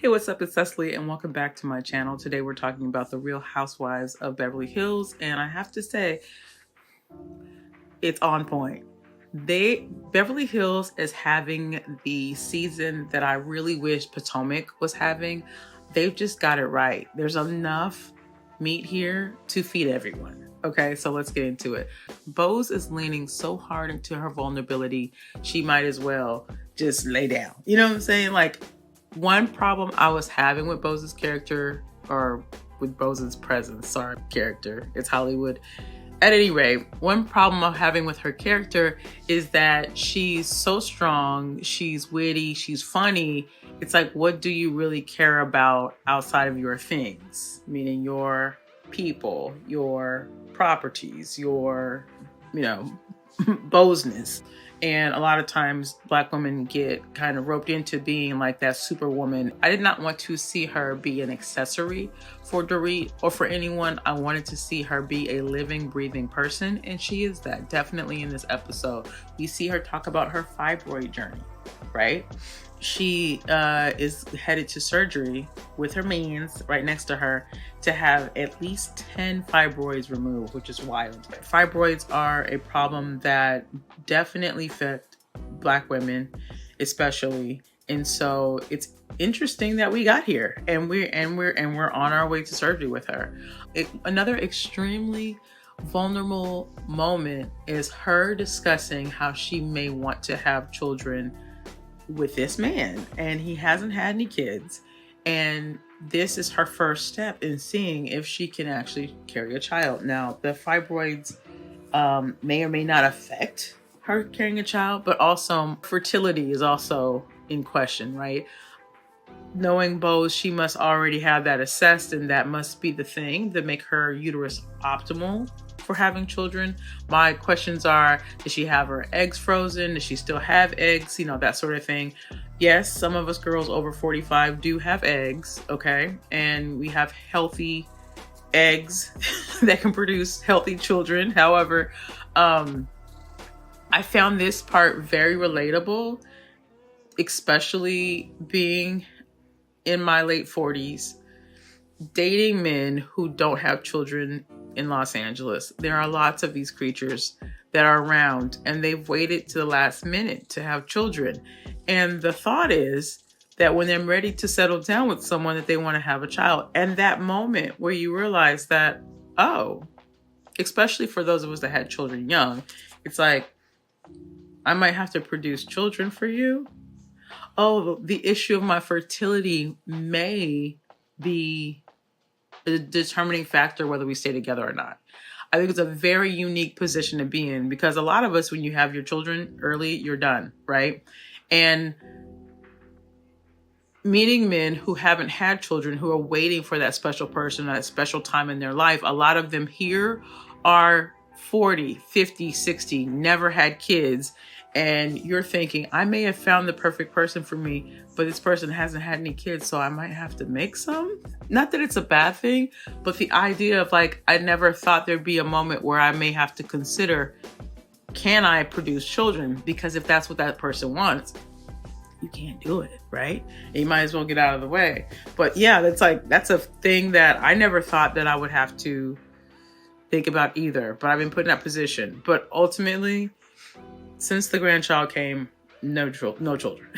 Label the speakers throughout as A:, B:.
A: Hey, what's up? It's Cecily and welcome back to my channel. Today we're talking about the Real Housewives of Beverly Hills, and I have to say, it's on point. Beverly Hills is having the season that I really wish Potomac was having. They've just got it right. There's enough meat here to feed everyone. Okay, so let's get into it. Boz is leaning so hard into her vulnerability, she might as well just lay down. You know what I'm saying? Like, one problem I was having with Boz's character, or with Boz's presence, sorry, character, it's Hollywood. At any rate, one problem I'm having with her character is that she's so strong, she's witty, she's funny. It's like, what do you really care about outside of your things? Meaning your people, your properties, your, Bozness. And a lot of times Black women get kind of roped into being like that superwoman. I did not want to see her be an accessory for Dorit or for anyone. I wanted to see her be a living, breathing person. And she is that, definitely in this episode. We see her talk about her fibroid journey, right? She is headed to surgery with her means right next to her to have at least 10 fibroids removed, which is wild. Fibroids are a problem that definitely affect Black women, especially. And so it's interesting that we got here and we're on our way to surgery with her. Another extremely vulnerable moment is her discussing how she may want to have children with this man, and he hasn't had any kids, and this is her first step in seeing if she can actually carry a child. Now, the fibroids may or may not affect her carrying a child, but also fertility is also in question, right? Knowing Boz, she must already have that assessed, and that must be the thing to make her uterus optimal for having children. My questions are, does she have her eggs frozen? Does she still have eggs? That sort of thing. Yes, some of us girls over 45 do have eggs, okay? And we have healthy eggs that can produce healthy children. However, I found this part very relatable, especially being in my late 40s, dating men who don't have children in Los Angeles. There are lots of these creatures that are around, and they've waited to the last minute to have children. And the thought is that when they're ready to settle down with someone, that they want to have a child. And that moment where you realize that, oh, especially for those of us that had children young, it's like, I might have to produce children for you. Oh, the issue of my fertility may be a determining factor whether we stay together or not. I think it's a very unique position to be in, because a lot of us, when you have your children early, you're done, right? And meeting men who haven't had children, who are waiting for that special person, that special time in their life, a lot of them here are 40, 50, 60, never had kids. And you're thinking, I may have found the perfect person for me, but this person hasn't had any kids, so I might have to make some. Not that it's a bad thing, but the idea of like, I never thought there'd be a moment where I may have to consider, can I produce children? Because if that's what that person wants, you can't do it, right? And you might as well get out of the way. But yeah, that's a thing that I never thought that I would have to think about either, but I've been put in that position. But ultimately, since the grandchild came, no children.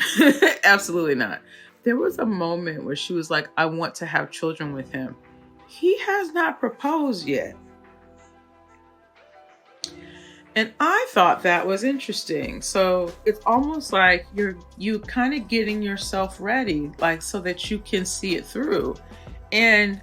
A: Absolutely not. There was a moment where she was like, I want to have children with him. He has not proposed yet. And I thought that was interesting. So it's almost like you kind of getting yourself ready, like, so that you can see it through. And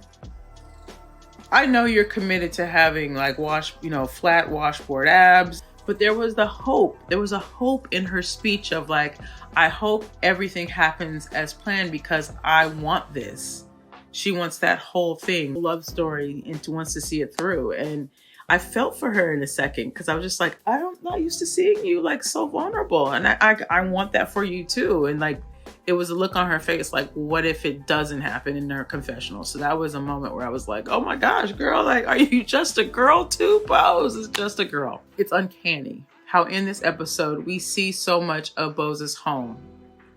A: I know you're committed to having like flat washboard abs. But there was the hope. There was a hope in her speech of like, I hope everything happens as planned because I want this. She wants that whole thing, love story, and wants to see it through. And I felt for her in a second, because I was just like, I'm not used to seeing you like so vulnerable. And I want that for you too. And like, it was a look on her face like, what if it doesn't happen in her confessional? So that was a moment where I was like, oh my gosh, girl, like, are you just a girl too? Boz is just a girl. It's uncanny how in this episode we see so much of Boz's home.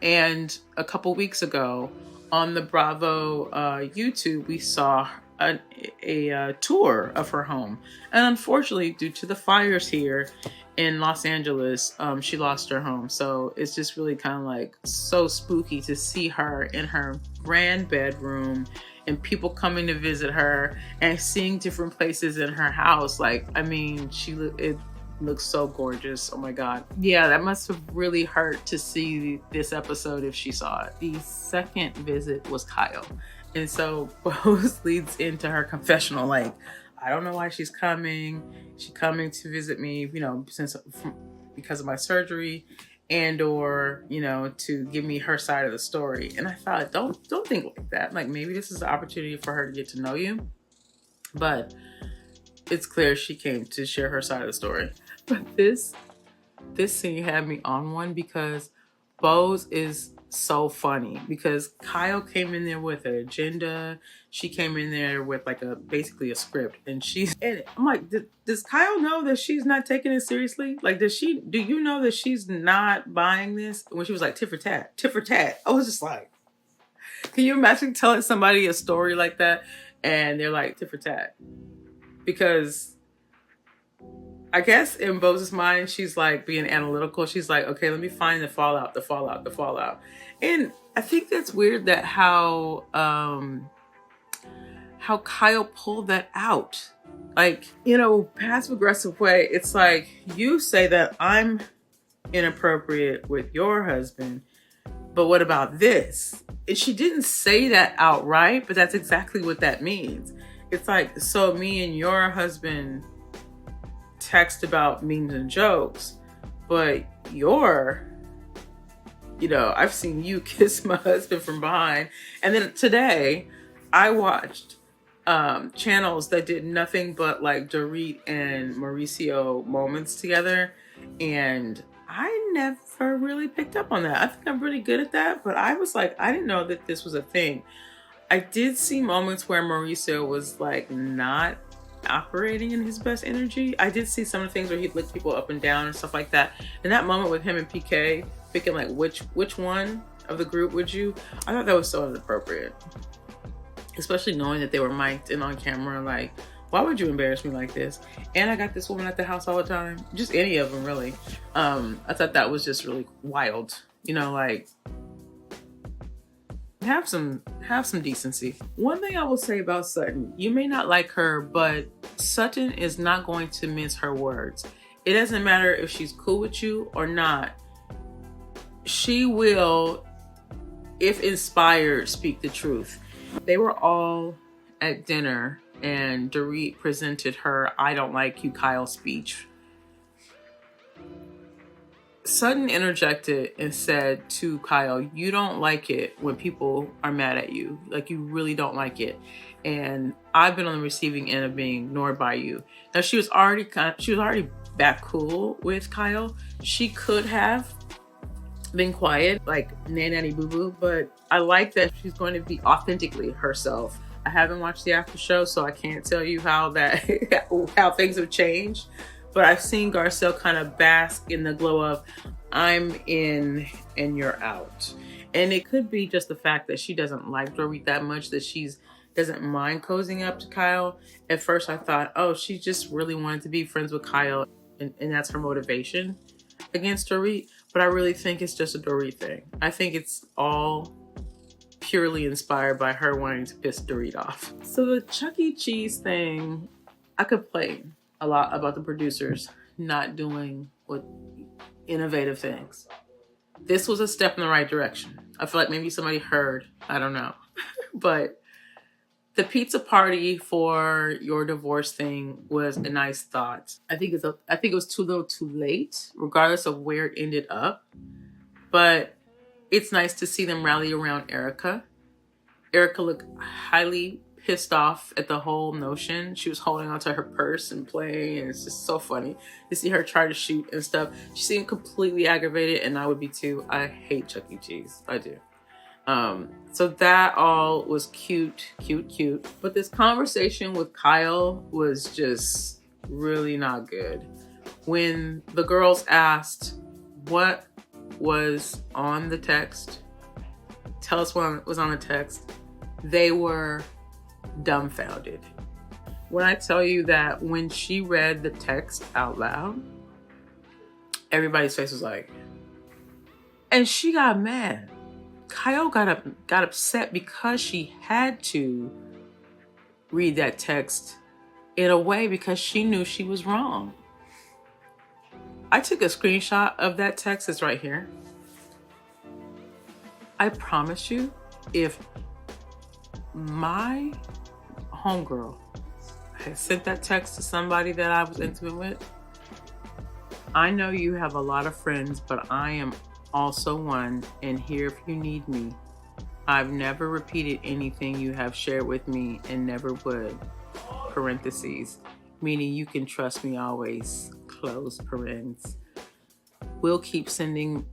A: And a couple weeks ago On the Bravo YouTube, we saw a tour of her home. And unfortunately, due to the fires here in Los Angeles, she lost her home. So it's just really kind of like so spooky to see her in her grand bedroom and people coming to visit her and seeing different places in her house. Like, I mean, it looks so gorgeous. Oh my God. Yeah, that must have really hurt to see this episode if she saw it. The second visit was Kyle. And so Bose leads into her confessional, like, I don't know why she's coming. She's coming to visit me, you know, because of my surgery, and or, you know, to give me her side of the story. And I thought, don't think like that. Like, maybe this is the opportunity for her to get to know you. But it's clear she came to share her side of the story. But this scene had me on one because Bose is so funny, because Kyle came in there with an agenda. She came in there with like basically a script, and I'm like, does Kyle know that she's not taking it seriously? Like, do you know that she's not buying this? When she was like, tit for tat, I was just like, can you imagine telling somebody a story like that and they're like, tit for tat? Because I guess in Bose's mind, she's like being analytical. She's like, okay, let me find the fallout. And I think that's weird that how Kyle pulled that out. Like, in a passive aggressive way, it's like, you say that I'm inappropriate with your husband, but what about this? And she didn't say that outright, but that's exactly what that means. It's like, so me and your husband text about memes and jokes, but I've seen you kiss my husband from behind. And then today I watched channels that did nothing but like Dorit and Mauricio moments together, and I never really picked up on that. I think I'm really good at that, but I was like, I didn't know that this was a thing. I did see moments where Mauricio was like not operating in his best energy. I did see some of the things where he'd lick people up and down and stuff like that. And that moment with him and PK picking like which one of the group would you? I thought that was so inappropriate. Especially knowing that they were mic'd and on camera. Like, why would you embarrass me like this? And I got this woman at the house all the time. Just any of them, really. I thought that was just really wild. You know, like, have some decency. One thing I will say about Sutton, you may not like her, but Sutton is not going to mince her words. It doesn't matter if she's cool with you or not. She will, if inspired, speak the truth. They were all at dinner and Dorit presented her "I don't like you, Kyle" speech. Sutton interjected and said to Kyle, you don't like it when people are mad at you. Like, you really don't like it. And I've been on the receiving end of being ignored by you. Now, she was already back cool with Kyle. She could have been quiet, like nanny boo boo, but I like that she's going to be authentically herself. I haven't watched the after show, so I can't tell you how things have changed. But I've seen Garcelle kind of bask in the glow of, I'm in and you're out. And it could be just the fact that she doesn't like Dorit that much, that she doesn't mind cozying up to Kyle. At first I thought, oh, she just really wanted to be friends with Kyle, and that's her motivation against Dorit. But I really think it's just a Dorit thing. I think it's all purely inspired by her wanting to piss Dorit off. So the Chuck E. Cheese thing, I complain a lot about the producers not doing innovative things. This was a step in the right direction. I feel like maybe somebody heard, I don't know. But the pizza party for your divorce thing was a nice thought. I think it was too little too late, regardless of where it ended up. But it's nice to see them rally around Erica. Erica looked highly pissed off at the whole notion. She was holding onto her purse and playing, and it's just so funny to see her try to shoot and stuff. She seemed completely aggravated, and I would be too. I hate Chuck E. Cheese. I do. So that all was cute. But this conversation with Kyle was just really not good. When the girls asked what was on the text, tell us what was on the text. They were dumbfounded. When I tell you that when she read the text out loud, everybody's face was like, and she got mad. Kyle got upset because she had to read that text in a way because she knew she was wrong. I took a screenshot of that text. It's right here. I promise you, if my homegirl had sent that text to somebody that I was intimate with, I know you have a lot of friends, but I am also one, and here if you need me. I've never repeated anything you have shared with me and never would, parentheses, meaning you can trust me always, close parens. We'll keep sending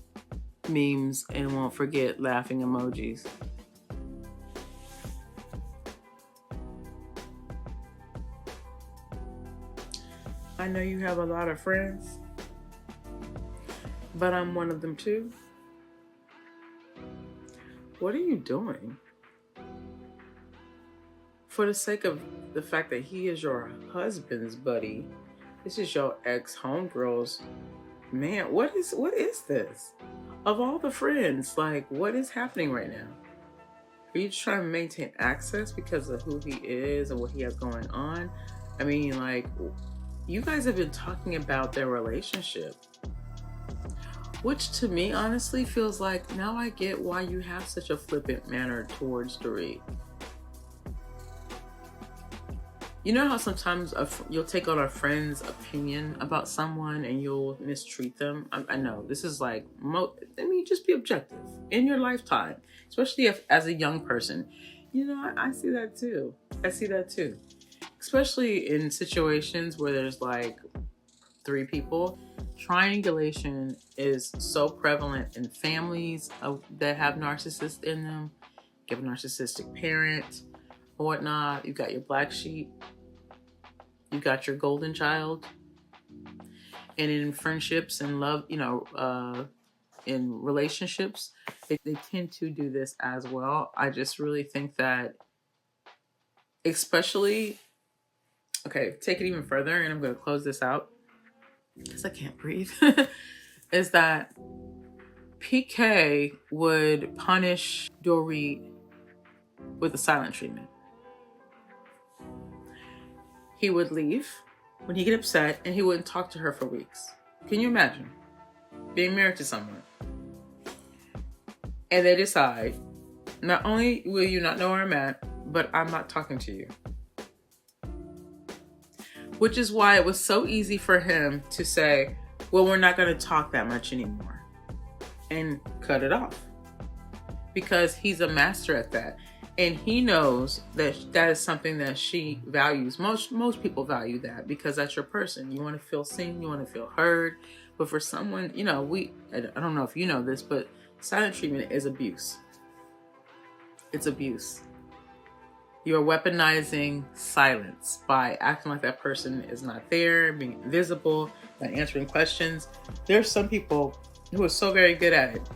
A: memes and won't forget laughing emojis. I know you have a lot of friends, but I'm one of them too. What are you doing? For the sake of the fact that he is your husband's buddy, this is your ex-homegirl's man. What is this? Of all the friends, like, what is happening right now? Are you just trying to maintain access because of who he is and what he has going on? I mean, like, you guys have been talking about their relationship, which to me honestly feels like now I get why you have such a flippant manner towards Dorit. You know how sometimes you'll take on a friend's opinion about someone and you'll mistreat them? I know this is like, just be objective in your lifetime, especially if as a young person. You know, I see that too. Especially in situations where there's like 3 people. Triangulation is so prevalent in families that have narcissists in them. You have a narcissistic parent or whatnot. You got your black sheep. You got your golden child. And in friendships and love, in relationships, they tend to do this as well. I just really think that, especially, okay, take it even further, and I'm going to close this out because I can't breathe, is that PK would punish Dorit with a silent treatment. He would leave when he get upset and he wouldn't talk to her for weeks. Can you imagine being married to someone and they decide, not only will you not know where I'm at, but I'm not talking to you? Which is why it was so easy for him to say, well, we're not going to talk that much anymore, and cut it off, because he's a master at that. And he knows that that is something that she values. Most people value that because that's your person. You want to feel seen, you want to feel heard. But for someone, I don't know if you know this, but silent treatment is abuse. It's abuse. You're weaponizing silence by acting like that person is not there, being invisible, not answering questions. There's some people who are so very good at it.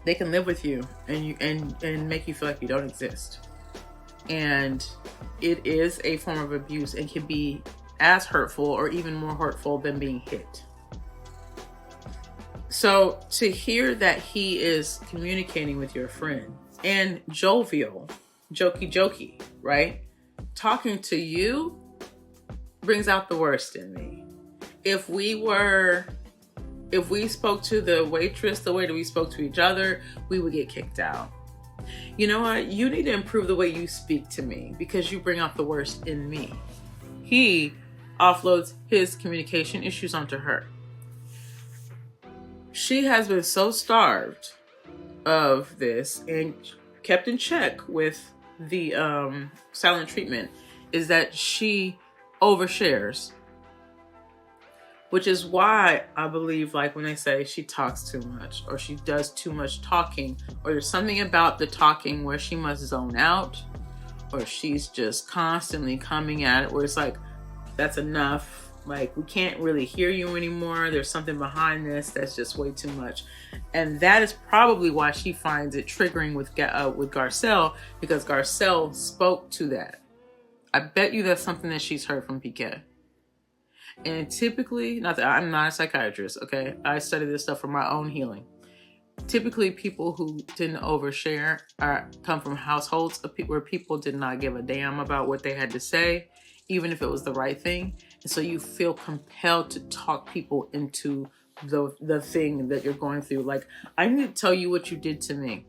A: They can live with you and make you feel like you don't exist. And it is a form of abuse and can be as hurtful or even more hurtful than being hit. So to hear that he is communicating with your friend and jovial, jokey, right? Talking to you brings out the worst in me. If we spoke to the waitress the way that we spoke to each other, we would get kicked out. You know what? You need to improve the way you speak to me because you bring out the worst in me. He offloads his communication issues onto her. She has been so starved of this and kept in check with the silent treatment is that she overshares. Which is why I believe, like when they say she talks too much or she does too much talking, or there's something about the talking where she must zone out, or she's just constantly coming at it where it's like, that's enough. Like, we can't really hear you anymore. There's something behind this that's just way too much. And that is probably why she finds it triggering with Garcelle, because Garcelle spoke to that. I bet you that's something that she's heard from PK. And typically, not that I'm not a psychiatrist, okay? I study this stuff for my own healing. Typically, people who tend to overshare come from households where people did not give a damn about what they had to say, even if it was the right thing. And so you feel compelled to talk people into the thing that you're going through. Like, I need to tell you what you did to me.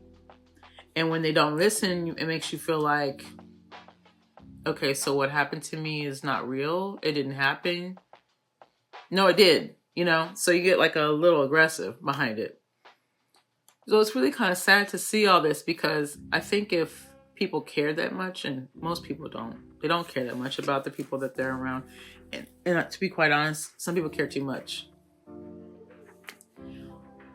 A: And when they don't listen, it makes you feel like, okay, so what happened to me is not real. It didn't happen. No, it did, you know? So you get like a little aggressive behind it. So it's really kind of sad to see all this, because I think if people care that much, and most people don't, they don't care that much about the people that they're around. And to be quite honest, some people care too much.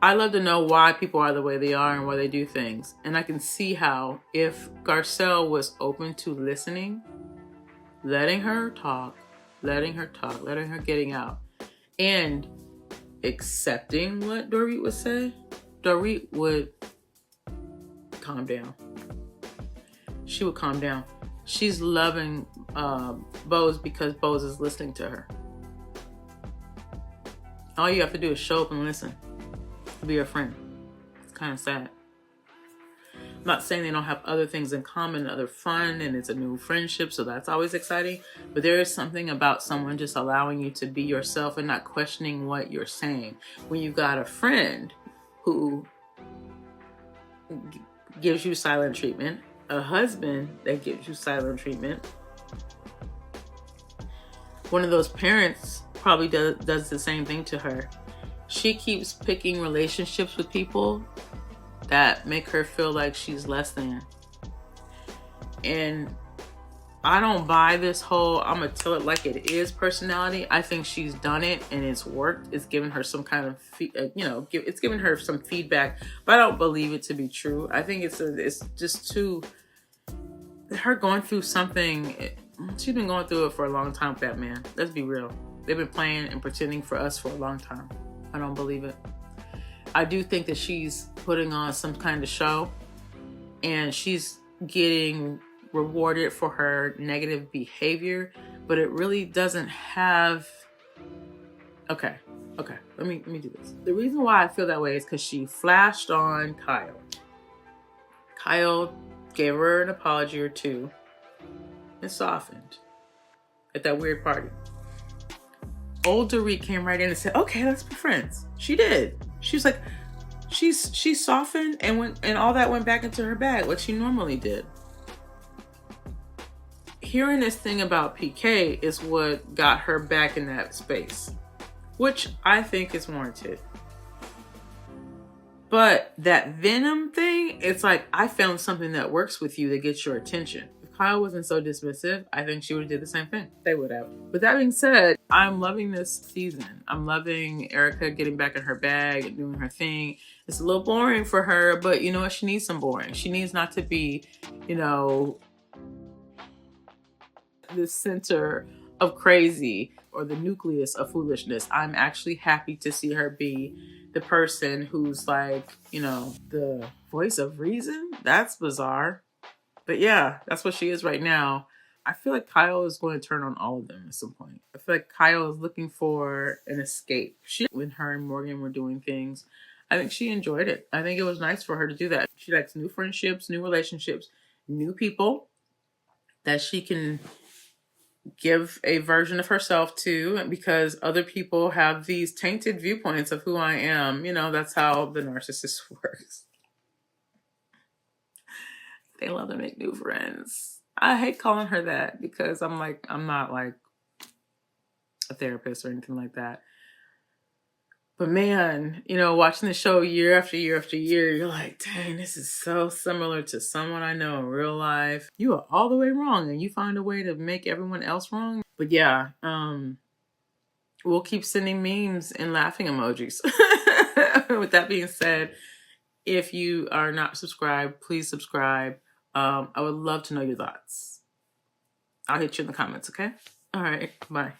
A: I love to know why people are the way they are and why they do things. And I can see how if Garcelle was open to listening, letting her talk, letting her getting out, and accepting what Dorit would say, Dorit would calm down. She would calm down. She's loving Boz because Boz is listening to her. All you have to do is show up and listen. Be your friend. It's kind of sad. I'm not saying they don't have other things in common, other fun, and it's a new friendship, so that's always exciting. But there is something about someone just allowing you to be yourself and not questioning what you're saying. When you've got a friend who gives you silent treatment, a husband that gives you silent treatment, one of those parents probably does the same thing to her. She keeps picking relationships with people that make her feel like she's less than. And I don't buy this whole I'm gonna tell it like it is personality. I think she's done it and it's worked. It's given her some kind of it's given her some feedback, but I don't believe it to be true. I think it's just too, her going through something. She's been going through it for a long time with that man. Let's be real. They've been playing and pretending for us for a long time. I don't believe it. I do think that she's putting on some kind of show and she's getting rewarded for her negative behavior, but it really doesn't have. Okay, let me do this. The reason why I feel that way is because she flashed on Kyle. Kyle gave her an apology or two and softened at that weird party. Old Dorit came right in and said, okay, let's be friends. She did. She's like, she softened and all that went back into her bag like she normally did. Hearing this thing about PK is what got her back in that space, which I think is warranted. But that venom thing, it's like, I found something that works with you that gets your attention. If Kyle wasn't so dismissive, I think she would have did the same thing. They would have. With that being said, I'm loving this season. I'm loving Erica getting back in her bag and doing her thing. It's a little boring for her, but you know what? She needs some boring. She needs not to be, the center of crazy or the nucleus of foolishness. I'm actually happy to see her be the person who's like, the voice of reason. That's bizarre. But yeah, that's what she is right now. I feel like Kyle is going to turn on all of them at some point. I feel like Kyle is looking for an escape. When her and Morgan were doing things, I think she enjoyed it. I think it was nice for her to do that. She likes new friendships, new relationships, new people that she can give a version of herself to, because other people have these tainted viewpoints of who I am. That's how the narcissist works. They love to make new friends. I hate calling her that because I'm not like a therapist or anything like that. But man, watching the show year after year after year, you're like, dang, this is so similar to someone I know in real life. You are all the way wrong and you find a way to make everyone else wrong. But yeah, we'll keep sending memes and laughing emojis. With that being said, if you are not subscribed, please subscribe. I would love to know your thoughts. I'll hit you in the comments, okay? All right, bye.